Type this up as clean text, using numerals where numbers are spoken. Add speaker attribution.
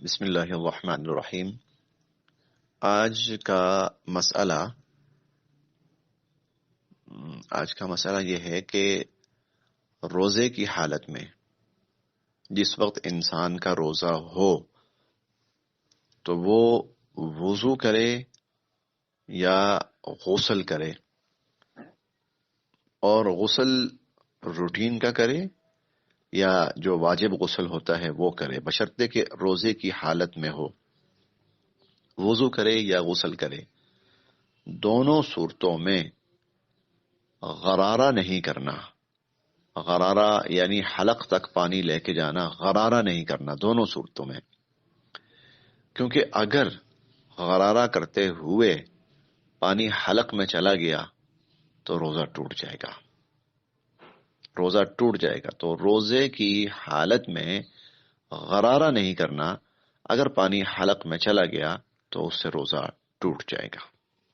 Speaker 1: بسم اللہ الرحمن الرحیم۔ آج کا مسئلہ یہ ہے کہ روزے کی حالت میں جس وقت انسان کا روزہ ہو تو وہ وضو کرے یا غسل کرے، اور غسل روٹین کا کرے یا جو واجب غسل ہوتا ہے وہ کرے، بشرطے کہ روزے کی حالت میں ہو۔ وضو کرے یا غسل کرے، دونوں صورتوں میں غرارہ نہیں کرنا۔ غرارہ یعنی حلق تک پانی لے کے جانا، غرارہ نہیں کرنا دونوں صورتوں میں، کیونکہ اگر غرارہ کرتے ہوئے پانی حلق میں چلا گیا تو روزہ ٹوٹ جائے گا، روزہ ٹوٹ جائے گا۔ تو روزے کی حالت میں غرارہ نہیں کرنا، اگر پانی حلق میں چلا گیا تو اس سے روزہ ٹوٹ جائے گا۔